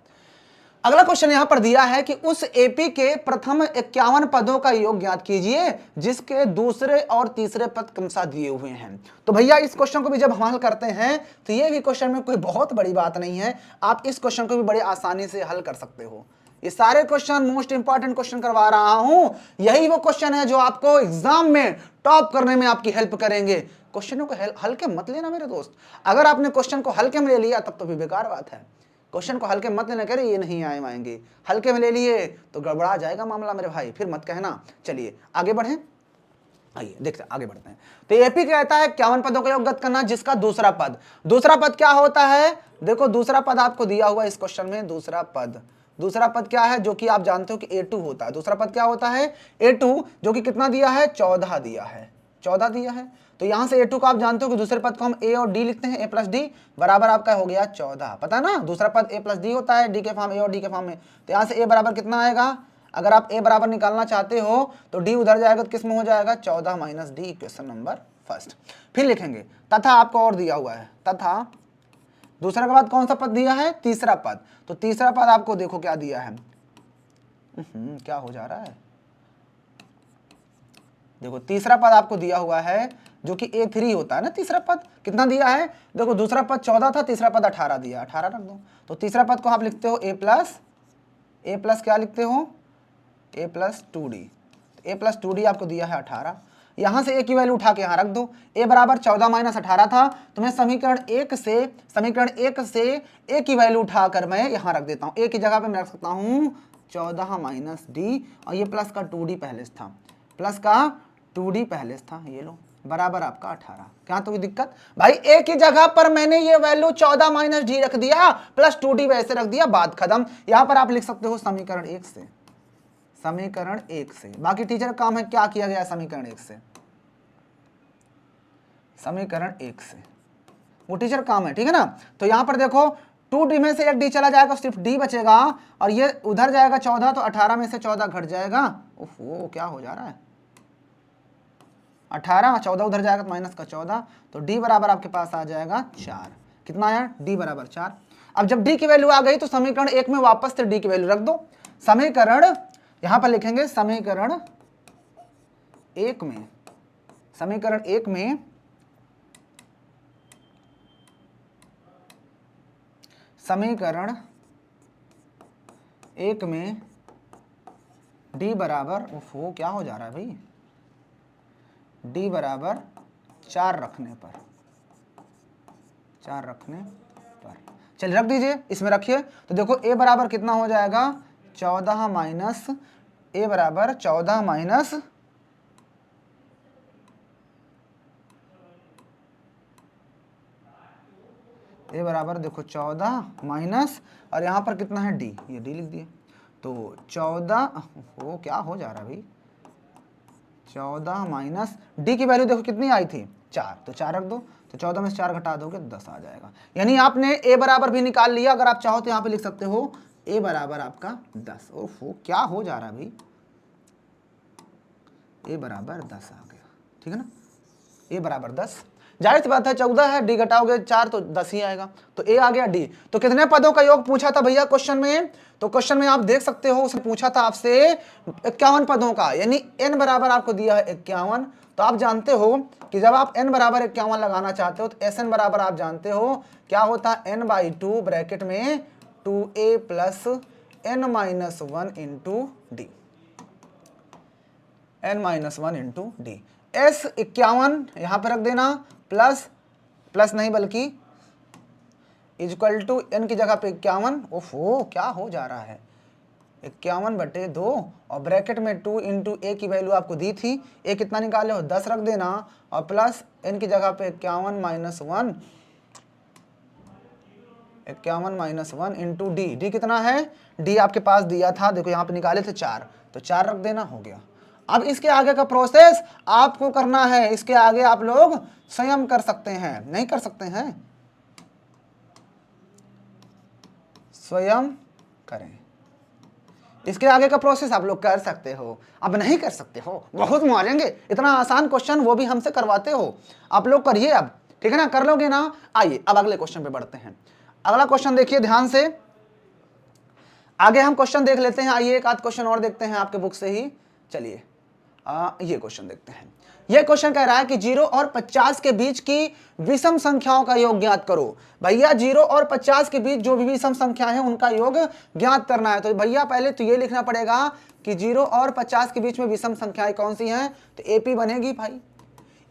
अगला क्वेश्चन यहां पर दिया है कि उस एपी के प्रथम 51 पदों का योग ज्ञात कीजिए जिसके दूसरे और तीसरे पद क्रमशः दिए हुए हैं। तो भैया इस क्वेश्चन को भी जब हम हल करते हैं तो ये भी क्वेश्चन में कोई बहुत बड़ी बात नहीं है, आप इस क्वेश्चन को भी बड़े आसानी से हल कर सकते हो। ये सारे क्वेश्चन मोस्ट इंपॉर्टेंट क्वेश्चन करवा रहा हूं, यही वो क्वेश्चन है जो आपको एग्जाम में टॉप करने में आपकी हेल्प करेंगे। क्वेश्चनों को हल्के मत लेना मेरे दोस्त, अगर आपने क्वेश्चन को हल्के में ले लिया तब तो भी बेकार बात है। क्वेश्चन को हल्के मत लेना, कह रहे ये नहीं आएंगे, हल्के में ले लिए तो गड़बड़ा जाएगा मामला मेरे भाई, फिर मत कहना। चलिए आगे बढ़ें, आइए देखते हैं आगे बढ़ते हैं। तो एपी कहता है 51 पदों का योग ज्ञात करना जिसका दूसरा पद क्या होता है। देखो दूसरा पद आपको दिया हुआ इस क्वेश्चन में, दूसरा पद क्या है जो कि आप जानते हो कि A2 होता है। दूसरा पद क्या होता है, A2, जो कि कितना दिया है, 14 दिया है। तो यहां से A2 को आप जानते हो कि दूसरे पद को हम A और D लिखते हैं, A प्लस D बराबर आपका हो गया 14, पता है ना। दूसरा पद A प्लस D होता है, D के फॉर्म A और D के फॉर्म में। तो यहां से A बराबर कितना आएगा, अगर आप a बराबर निकालना चाहते हो तो d उधर जाएगा तो किस में हो जाएगा 14 minus D, equation number first. फिर लिखेंगे तथा, आपको और दिया हुआ है तथा, दूसरा के बाद कौन सा पद दिया है, तीसरा पद। तो तीसरा पद आपको देखो क्या दिया है, क्या हो जा रहा है, देखो तीसरा पद आपको दिया हुआ है जो कि a3 होता है ना। तीसरा पद कितना दिया है, देखो दूसरा पद 14 था, तीसरा पद 18 दिया, 18 रख दो। तो तीसरा पद को आप लिखते हो a प्लस क्या लिखते हो, a plus 2d। a plus 2d आपको दिया है 18। यहां से a की वैल्यू उठा के यहां रख दो। a बराबर 14 माइनस 18 था, तो मैं समीकरण 1 से a की वैल्यू उठाकर मैं यहां रख देता हूं। a की जगह पे मैं रख सकता हूं 14 माइनस डी, और ये प्लस का 2d पहले से था, प्लस का 2d पहले से था, ये लो बराबर आपका 18। क्या तो कोई दिक्कत भाई, a की जगह पर मैंने ये वैल्यू 14 माइनस डी रख दिया, प्लस 2d वैसे रख दिया, बात खत्म। यहां पर आप लिख सकते हो समीकरण 1 से, समीकरण 1 से। बाकी टीचर का काम है क्या किया गया समीकरण 1 से, समीकरण 1 से वो टीचर काम है, ठीक है ना। तो यहां पर देखो 2d में से एक d चला जाएगा, सिर्फ d बचेगा, और ये उधर जाएगा 14, तो 18 में से 14 घट जाएगा। ओहो क्या हो जा रहा है, 18, 14 उधर जाएगा तो माइनस का 14, तो d बराबर आपके पास आ जाएगा 4। कितना आया, d बराबर 4। अब जब d की वैल्यू आ गई तो समीकरण 1 में वापस से d की वैल्यू रख दो। समीकरण यहां पर लिखेंगे समीकरण 1 में, समीकरण 1 में समीकरण 1 में d बराबर, ओहो क्या हो जा रहा है भाई, d बराबर 4 रखने पर, 4 रखने पर, चलिए रख दीजिए, इसमें रखिए। तो देखो a बराबर कितना हो जाएगा 14 माइनस, a बराबर 14 माइनस, a बराबर देखो 14 माइनस, और यहाँ पर कितना है d, ये d लिख दिए। तो 14 हो क्या हो जा रहा है भाई, 14 माइनस d की वैल्यू देखो कितनी आई थी 4, तो 4 रख दो। तो 14 में से 4 घटा दोगे 10 आ जाएगा। यानी आपने a बराबर भी निकाल लिया। अगर आप चाहो तो यहाँ पे लिख सकते हो a बराबर आपका 10। ओहो क्या हो जा रहा है भाई, a बराबर 10 आ गया, ठीक है ना, a बराबर 10। जाहिर सी बात है 14 है, d घटाओगे 4 तो 10 ही आएगा, तो a आ गया d। तो कितने पदों का योग पूछा था भैया क्वेश्चन में, तो क्वेश्चन में आप देख सकते हो उसने पूछा था आपसे 51 पदों का, यानी n बराबर आपको दिया है 51। तो आप जानते हो कि जब आप n बराबर 51 लगाना चाहते हो तो SN बराबर आप जानते हो क्या होता है, n/2 ब्रैकेट में 2a plus n-1 into D, n-1 into D. S 51 यहां पर रख देना, प्लस नहीं बल्कि इक्वल टू n की जगह पे 51। ओहो क्या हो जा रहा है, 51/2, और ब्रैकेट में 2 इंटू ए की वैल्यू आपको दी थी, a कितना निकाले हो 10 रख देना, और प्लस n की जगह पे 51 माइनस 1 इंटू डी कितना है, d आपके पास दिया था, देखो यहाँ पे निकाले थे 4, तो 4 रख देना, हो गया। अब इसके आगे का प्रोसेस आपको करना है, इसके आगे आप लोग स्वयं कर सकते हैं, नहीं कर सकते हैं, स्वयं करें। इसके आगे का प्रोसेस आप लोग कर सकते हो, अब नहीं कर सकते हो बहुत मारेंगे, इतना आसान क्वेश्चन वो भी हमसे करवाते हो, आप लोग करिए अब, ठीक है ना, कर लोगे ना। आइए अब अगले क्वेश्चन पे बढ़ते हैं। अगला क्वेश्चन देखिए ध्यान से, आगे हम क्वेश्चन देख लेते हैं। आइए एक आध क्वेश्चन और देखते हैं आपके बुक से ही। चलिए ये क्वेश्चन देखते हैं। यह क्वेश्चन कह रहा है कि 0 और 50 के बीच की विषम संख्याओं का योग ज्ञात करो। भैया 0 और 50 के बीच जो भी विषम संख्या है उनका योग ज्ञात करना है। तो भैया पहले तो ये लिखना पड़ेगा कि 0 और 50 के बीच में विषम संख्याएं कौन सी हैं, तो एपी बनेगी भाई,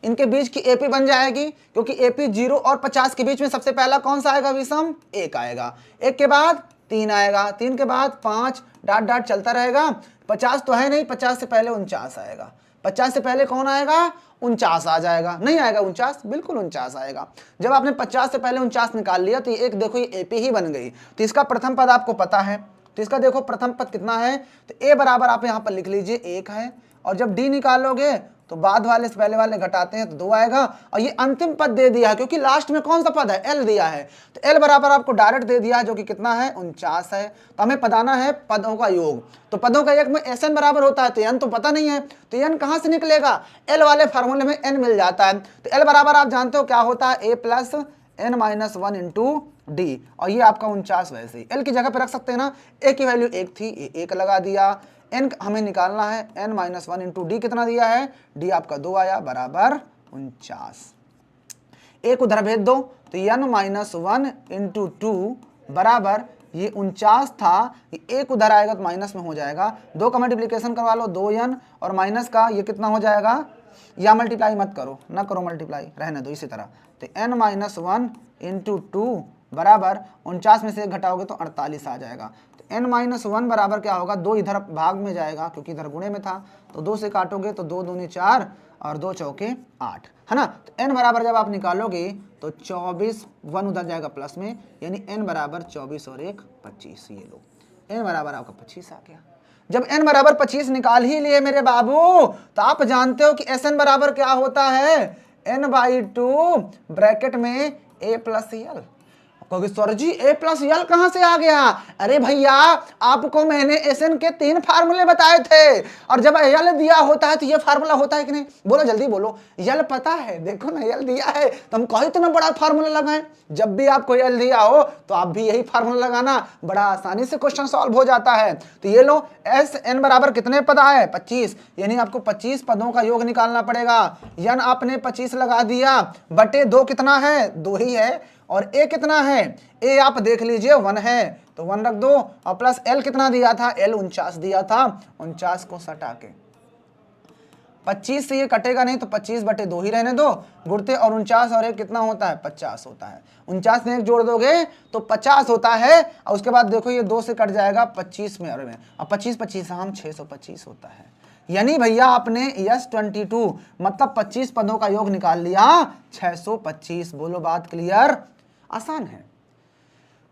इनके बीच की एपी बन जाएगी, क्योंकि एपी 0 और 50 के बीच में सबसे पहला कौन सा आएगा विषम, 1 आएगा, 1 के बाद 3 आएगा, 3 के बाद 5, डाट डाट चलता रहेगा। 50 तो है नहीं, 50 से पहले 49 आएगा, 50 से पहले कौन आएगा, 49 आ जाएगा, नहीं आएगा 49, बिल्कुल 49 आएगा। जब आपने 50 से पहले 49 निकाल लिया तो ये एक देखो ये एपी ही बन गई। तो इसका प्रथम पद आपको पता है, तो इसका देखो प्रथम पद कितना है, तो ए बराबर आप यहाँ पर लिख लीजिए 1 है, और जब डी निकालोगे तो बाद वाले से पहले वाले घटाते हैं तो 2 आएगा। और ये अंतिम पद दे दिया है क्योंकि लास्ट में कौन सा पद है, एल दिया है, तो एल बराबर आपको डायरेक्ट दे दिया है जो कि कितना है 49 है। तो हमें बताना है पदों का योग, तो पदों का योग में एस एन बराबर होता है, तो एन तो पता नहीं है, तो एन कहाँ से निकलेगा, एल वाले फार्मूले में एन मिल जाता है। तो एल बराबर आप जानते हो क्या होता है, A plus N minus 1 into D, और ये आपका 49 वैसे ही एल की जगह पे रख सकते हैं ना, ए की वैल्यू 1 थी, ये 1 लगा दिया, एन हमें निकालना है एन माइनस 1 इंटू डी कितना दिया है, डी आपका 2 आया बराबर 49। एक उधर भेज दो तो एन माइनस 1 इंटू 2 बराबर ये 49 था, ये एक उधर आएगा तो माइनस में हो जाएगा, 2 का मल्टीप्लीकेशन करवा लो 2n और माइनस का ये कितना हो जाएगा, या मल्टीप्लाई मत करो, ना करो मल्टीप्लाई, रहने दो इसी तरह, तो n माइनस 1 इंटू 2 बराबर 49 में से 1 घटाओगे तो 48 आ जाएगा। तो n माइनस 1 बराबर क्या होगा, 2 इधर भाग में जाएगा क्योंकि इधर गुणे में था, तो 2 से काटोगे तो 2 दूनी 4 और 2 चौके 8, है ना। तो n बराबर जब आप निकालोगे तो 24, 1 उधर जाएगा प्लस में, यानी n बराबर 24 और 1 25, ये लो n बराबर आपका 25 आ गया। जब n बराबर 25 निकाल ही लिए मेरे बाबू, तो आप जानते हो कि Sn बराबर क्या होता है, n/2 ब्रैकेट में a प्लस यल। कहोगे sir ji a plus L कहां से आ गया, अरे भैया आपको मैंने Sn के 3 फार्मूले बताए थे, और जब यल दिया होता है तो ये फार्मूला होता है कि नहीं, बोलो जल्दी बोलो, यल पता है, देखो ना यल दिया है तो हम कहीं इतना बड़ा फार्मूला लगाएं, जब भी आपको यल दिया हो तो आप भी यही फार्मूला लगाना, बड़ा आसानी से क्वेश्चन सॉल्व हो जाता है। तो ये लो Sn बराबर कितने पद आए 25, यानी आपको 25 पदों का योग निकालना पड़ेगा, यन आपने 25 लगा दिया बटे 2 कितना है, 2 ही है, और a कितना है, a आप देख लीजिए 1 है तो 1 रख दो, और प्लस l कितना दिया था, l 49 दिया था, 49 को सटा के 25 से ये कटेगा नहीं तो 25 बटे 2 ही रहने दो, गुणते और 49 और 1 कितना होता है 50 होता है, 49 में 1 जोड़ दोगे तो 50 होता है, और उसके बाद देखो ये 2 से कट जाएगा 25 में, और 25 25 हम 625 होता है। यानी भैया आपने S22 मतलब 25 पदों का योग निकाल लिया 625। बोलो बात क्लियर, आसान है।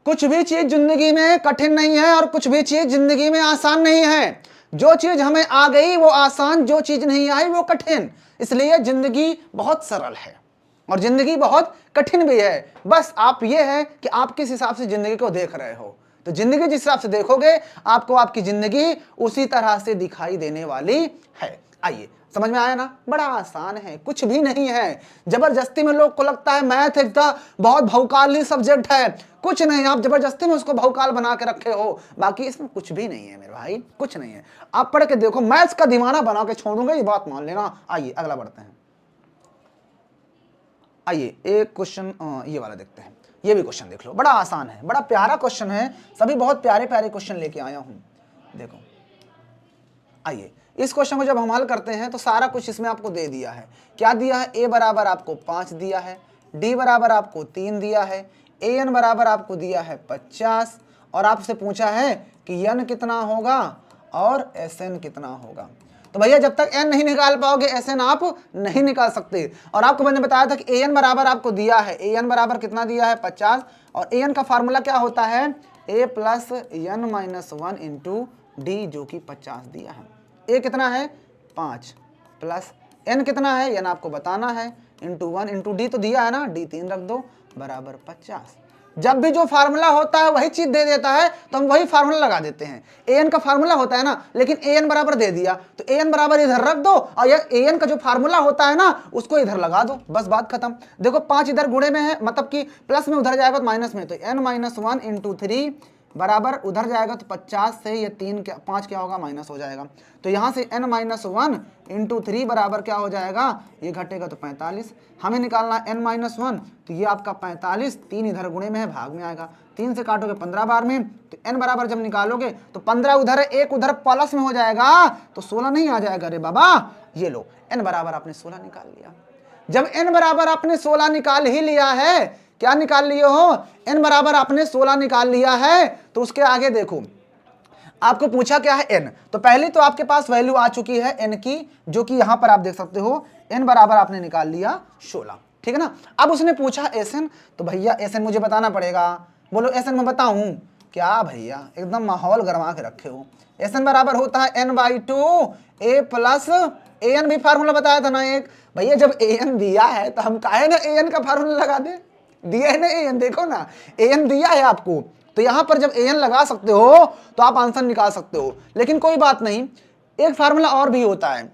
कुछ भी चीज जिंदगी में कठिन नहीं है और कुछ भी चीज जिंदगी में आसान नहीं है, जो चीज हमें आ गई वो आसान, जो चीज नहीं आई वो कठिन, इसलिए जिंदगी बहुत सरल है और जिंदगी बहुत कठिन भी है, बस आप ये है कि आप किस हिसाब से जिंदगी को देख रहे हो। तो जिंदगी जिस हिसाब से देखोगे आपको आपकी जिंदगी उसी तरह से दिखाई देने वाली है। आइए समझ में आया ना, बड़ा आसान है, कुछ भी नहीं है। जबरदस्ती में लोग को लगता है मैथ एकदम बहुत भौकाली सब्जेक्ट है, कुछ नहीं, आप जबरदस्ती में उसको भौकाल बना के रखे हो, बाकी इसमें कुछ भी नहीं है मेरे भाई, कुछ नहीं है। आप पढ़ के देखो, मैथ्स का दीवाना बना के छोड़ूंगा, ये बात मान लेना। आइए अगला बढ़ते हैं। आइए एक क्वेश्चन ये वाला देखते हैं, ये भी क्वेश्चन देख लो, बड़ा आसान है, बड़ा प्यारा क्वेश्चन है, सभी बहुत प्यारे प्यारे क्वेश्चन लेके आया हूं, देखो। आइए इस क्वेश्चन को जब हम हल करते हैं तो सारा कुछ इसमें आपको दे दिया है। क्या दिया है, a बराबर आपको 5 दिया है, d बराबर आपको 3 दिया है, an बराबर आपको दिया है 50, और आपसे पूछा है कि n कितना होगा और sn कितना होगा। तो भैया जब तक n नहीं निकाल पाओगे sn आप नहीं निकाल सकते। और आपको मैंने बताया था कि an बराबर आपको दिया है, an बराबर कितना दिया है 50, और an का फार्मूला क्या होता है, a plus n minus 1 into D, जो कि 50 दिया है। a कितना है 5 प्लस n कितना है, n आपको बताना है, इंटू 1 इंटू डी तो दिया है ना, d 3 रख दो बराबर 50। जब भी जो फार्मूला होता है वही चीज दे देता है तो हम वही फार्मूला लगा देते हैं। an का फार्मूला होता है ना, लेकिन an बराबर दे दिया तो an बराबर इधर रख दो, और ये an का जो फार्मूला होता है ना उसको इधर लगा दो, बस बात खत्म। देखो 5 इधर गुणे में है, मतलब कि प्लस में उधर जाएगा तो माइनस में, तो n माइनस 1 इंटू 3 बराबर उधर जाएगा तो 50 से ये 5 क्या होगा माइनस हो जाएगा, तो यहाँ से n माइनस 1 इंटू 3 बराबर क्या हो जाएगा, ये घटेगा तो 45। हमें निकालना n माइनस 1, तो ये आपका 45, 3 इधर गुणे में है भाग में आएगा, 3 से काटोगे 15 बार में, तो n बराबर जब निकालोगे तो 15 उधर है, 1 उधर प्लस में हो जाएगा तो 16 नहीं आ जाएगा। अरे बाबा ये लो n बराबर आपने 16 निकाल लिया। जब n बराबर आपने 16 निकाल ही लिया है, क्या निकाल लिए हो, n बराबर आपने 16 निकाल लिया है, तो उसके आगे देखो आपको पूछा क्या है n, तो पहले तो आपके पास वैल्यू आ चुकी है n की, जो कि यहां पर आप देख सकते हो n बराबर आपने निकाल लिया 16, ठीक है ना। अब उसने पूछा sn, तो भैया sn मुझे बताना पड़ेगा, बोलो sn मैं बताऊं, क्या भैया एकदम माहौल गरमा के रखे हो। एस एन बराबर होता है n/2 a plus A N भी फार्मूला बताया था ना एक। भैया जब ए एन दिया है तो हम काहे ना ए एन का फार्मूला लगा दे। दिया है ना ए एन, देखो ना ए एन दिया है आपको, तो यहां पर जब ए एन लगा सकते हो तो आप आंसर निकाल सकते हो। लेकिन कोई बात नहीं, एक फार्मूला और भी होता है।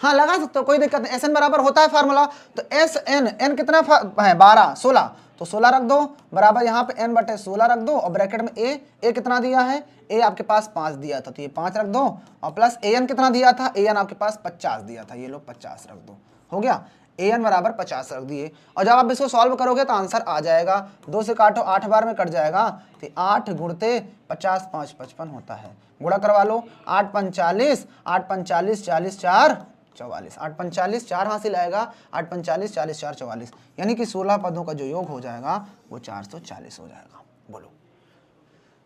हाँ लगा सकते हो, कोई दिक्कत नहीं। एस एन बराबर होता है फार्मूला, तो एस एन, एन कितना है 12, 16, तो 16 रख दो बराबर यहाँ पे n/16 रख दो, और ब्रैकेट में ए कितना दिया है, ए आपके पास 5 दिया था तो ये 5 रख दो, और प्लस ए एन कितना दिया था, ए एन आपके पास 50 दिया था, ये लो 50 रख दो, हो गया। ए एन बराबर 50 रख दिए, और जब आप इसको सॉल्व करोगे तो आंसर आ जाएगा। 2 से काटो 8 बार में कट जाएगा, तो 8 गुणते 50, 5 55 होता है। गुणा करवा लो, 8 45, 8 45 40 4 44, 8 45 4 हासिल आएगा, 8 45 40 4 44, यानी कि 16 पदों का जो योग हो जाएगा वो 440 हो जाएगा। बोलो,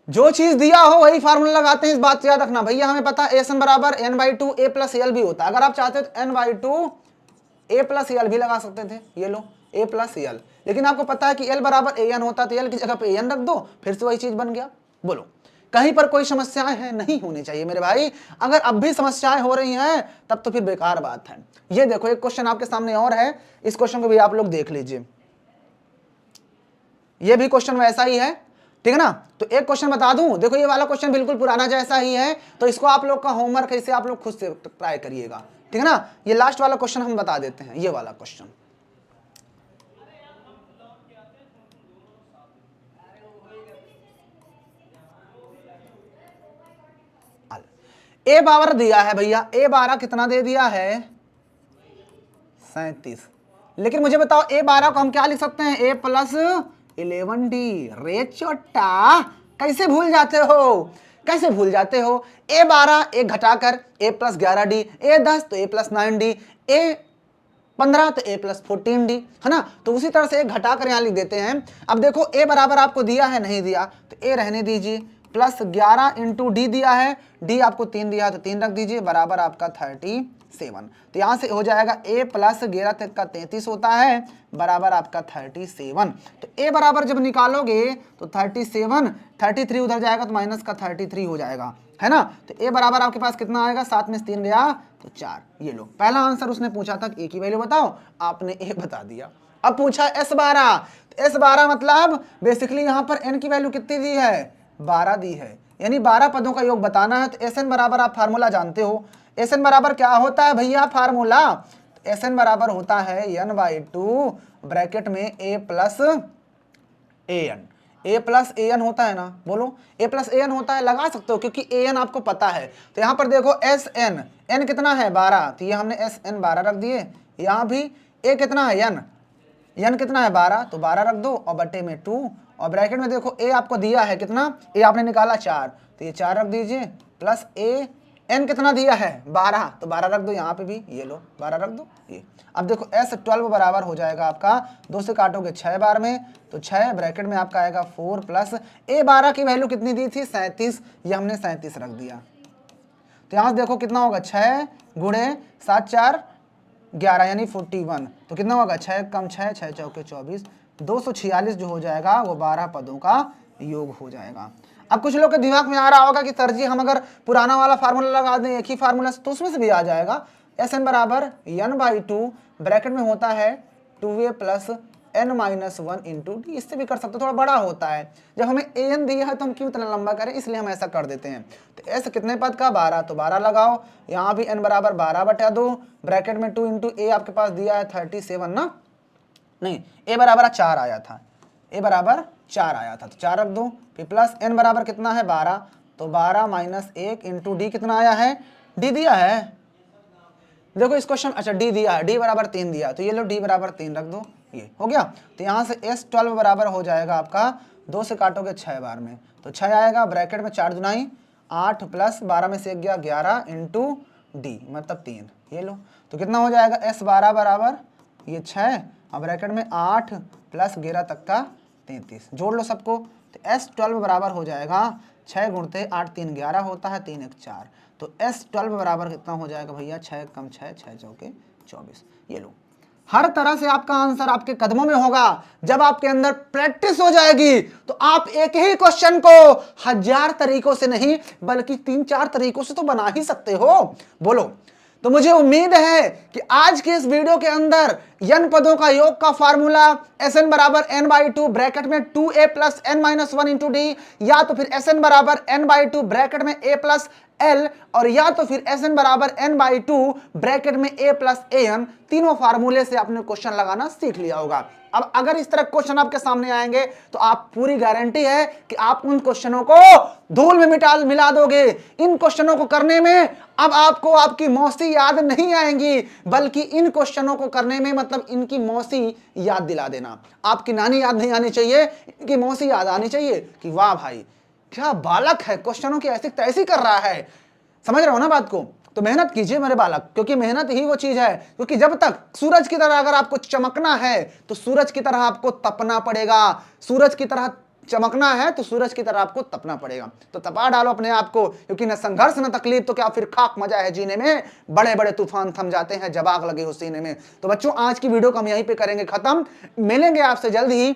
जो चीज दिया हो वही फार्मूला लगाते हैं, इस बात से याद रखना। भैया हमें पता है एन बराबर n/2 a प्लस एल भी होता है। अगर आप चाहते हो तो n/2 a प्लस एल भी लगा सकते थे, ये लो a प्लस एल, लेकिन आपको पता है कि l बराबर an होता है, तो l की जगह पे an रख दो, फिर से वही चीज बन गया। बोलो, कहीं पर कोई समस्याएं हैं? नहीं होनी चाहिए मेरे भाई। अगर अब भी समस्याएं हो रही हैं तब तो फिर बेकार बात है। ये देखो एक क्वेश्चन आपके सामने और है, इस क्वेश्चन को भी आप लोग देख लीजिए। ये भी क्वेश्चन वैसा ही है, ठीक है ना। तो एक क्वेश्चन बता दूं, देखो ये वाला क्वेश्चन बिल्कुल पुराना जैसा ही है, तो इसको आप लोग का होमवर्क है, इसे आप लोग खुद से ट्राई करिएगा, ठीक है ना। ये लास्ट वाला क्वेश्चन हम बता देते हैं, ये वाला क्वेश्चन। ए पावर दिया है भैया, a12 कितना दे दिया है 37, लेकिन मुझे बताओ a12 को हम क्या लिख सकते हैं, a प्लस 11d। रे छोटा, कैसे भूल जाते हो, कैसे भूल जाते हो। a12 एक घटाकर a प्लस 11d, a10 तो a प्लस 9d, a15 तो a प्लस 14d, है ना। तो उसी तरह से एक घटाकर यहां लिख देते हैं। अब देखो a बराबर आपको दिया है, नहीं दिया तो a रहने दीजिए, प्लस 11 इंटू डी दिया है, डी आपको 3 दिया है तो 3 रख दीजिए, बराबर आपका 37। तो यहां से हो जाएगा a प्लस 11 तक का 33 होता है, बराबर आपका 37। तो a बराबर जब निकालोगे तो 37, 33 उधर जाएगा तो माइनस का 33 हो जाएगा, है ना। तो a बराबर आपके पास कितना आएगा, 7 में से 3 गया तो 4। ये लो, पहला आंसर उसने पूछा था a की वैल्यू बताओ, आपने a बता दिया। अब पूछा s12, तो s12 मतलब बेसिकली यहां पर n की वैल्यू कितनी दी है, 12 दी है, यानी 12 पदों का योग बताना है। तो एस एन बराबर आप फार्मूला जानते हो, एस एन बराबर क्या होता है भैया फार्मूला, एस एन बराबर होता है n/2 ब्रैकेट में a plus A N, A plus A N होता है ना, बोलो ए प्लस ए एन होता है, लगा सकते हो क्योंकि ए एन आपको पता है। तो यहाँ पर देखो एस एन, एन कितना है 12, तो ये हमने एस एन 12 रख दिए, यहाँ भी ए कितना है एन, एन कितना है 12, तो 12 रख दो और बटे में 2, और ब्रैकेट में देखो ए आपको दिया है कितना, ए आपने निकाला 4, तो ये 4 रख दीजिए, प्लस ए एन कितना दिया है 12, तो 12 रख दो यहाँ पे भी, ये लो 12 रख दो ये। अब देखो S12 बराबर हो जाएगा आपका, 2 से काटोगे 6 बार में, तो 6 ब्रैकेट में आपका आएगा 4 प्लस A12 की वैल्यू कितनी दी थी 37, ये हमने 37 रख दिया। तो यहाँ से देखो कितना होगा 6 गुणे 7 4 11 यानी 41, तो कितना होगा 6 कम 6 6 चौके 24, 246 जो हो जाएगा वो 12 पदों का योग हो जाएगा। अब कुछ लोग के दिमाग में आ रहा होगा कि सर जी हम अगर पुराना वाला फार्मूला लगा दें एक ही फार्मूला से, तो उसमें से भी आ जाएगा। एस एन बराबर n/2 ब्रैकेट में होता है 2a plus n-1 into D, इससे भी कर सकते हो, थोड़ा बड़ा होता है। जब हमें ए एन दिया है तो हम क्यों इतना लंबा करें, इसलिए हम ऐसा कर देते हैं। तो एस कितने पद का 12, तो 12 लगाओ, यहाँ भी n बराबर 12/2 ब्रैकेट में 2 इंटू ए आपके पास दिया है 37 ना, नहीं ए बराबर 4 आया था, ए बराबर 4 आया था, तो 4 रख दो, फिर प्लस n बराबर कितना है 12, तो 12 माइनस 1 इंटू डी कितना आया है, डी दिया है, देखो इस क्वेश्चन, अच्छा डी दिया है, डी बराबर 3 दिया, तो ये लो डी बराबर 3 रख दो, ये हो गया। तो यहाँ से S12 बराबर हो जाएगा आपका, 2 से काटोगे 6 बार में, तो 6 आएगा, ब्रैकेट में 4 दुनाई 8 प्लस 12 में से 1 गया 11 इंटू डी मतलब 3, ये लो। तो कितना हो जाएगा S12 बराबर ये 6 और ब्रैकेट में 8 प्लस 11 तक का 33, जोड़ लो सबको। तो S12 बराबर हो जाएगा 6 गुणते 8 3 11 होता है, 3 1 4, तो S12 बराबर कितना हो जाएगा भैया 6 कम 6 6 चौके 24, ये लो। हर तरह से आपका आंसर आपके कदमों में होगा। जब आपके अंदर प्रैक्टिस हो जाएगी तो आप एक ही क्वेश्चन को 1000 तरीकों से नहीं बल्कि 3-4 तरीकों से तो बना ही सकते हो। बोलो। तो मुझे उम्मीद है कि आज की इस वीडियो के अंदर n पदों का योग का फार्मूला Sn बराबर n/2 ब्रैकेट में 2a plus n minus 1 into D, या तो फिर Sn बराबर n/2 ब्रैकेट में a प्लस l, और या तो फिर Sn बराबर n/2 ब्रैकेट में a प्लस an, तीनों फार्मूले से आपने क्वेश्चन लगाना सीख लिया होगा। अब अगर इस तरह क्वेश्चन आपके सामने आएंगे तो आप पूरी गारंटी है कि आप उन क्वेश्चनों को धूल में मिला दोगे। इन क्वेश्चनों को करने में अब आपको आपकी मौसी याद नहीं आएंगी, बल्कि इन क्वेश्चनों को करने में मतलब इनकी मौसी याद दिला देना। आपकी नानी याद नहीं आनी चाहिए, इनकी मौसी याद आनी चाहिए कि वाह भाई क्या बालक है, क्वेश्चनों की ऐसी तैसी कर रहा है। समझ रहे हो ना बात को? तो मेहनत कीजिए मेरे बालक, क्योंकि मेहनत ही वो चीज है। क्योंकि जब तक सूरज की तरह अगर आपको चमकना है तो सूरज की तरह आपको तपना पड़ेगा। सूरज की तरह चमकना है तो सूरज की तरह आपको तपना पड़ेगा। तो तपा डालो अपने आप को, क्योंकि न संघर्ष न तकलीफ तो क्या फिर खाक मजा है जीने में। बड़े बड़े तूफान थम जाते हैं जब आग लगे हो सीने में। तो बच्चों आज की वीडियो को हम यहीं पे करेंगे खत्म। मिलेंगे आपसे जल्द ही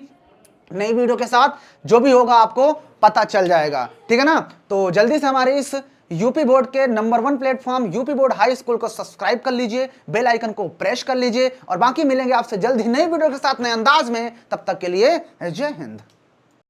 नई वीडियो के साथ, जो भी होगा आपको पता चल जाएगा, ठीक है ना। तो जल्दी से हमारे इस यूपी बोर्ड के number 1 platform UP board high school को सब्सक्राइब कर लीजिए, बेल आइकन को प्रेस कर लीजिए, और बाकी मिलेंगे आपसे जल्द ही नई वीडियो के साथ नए अंदाज में। तब तक के लिए जय हिंद।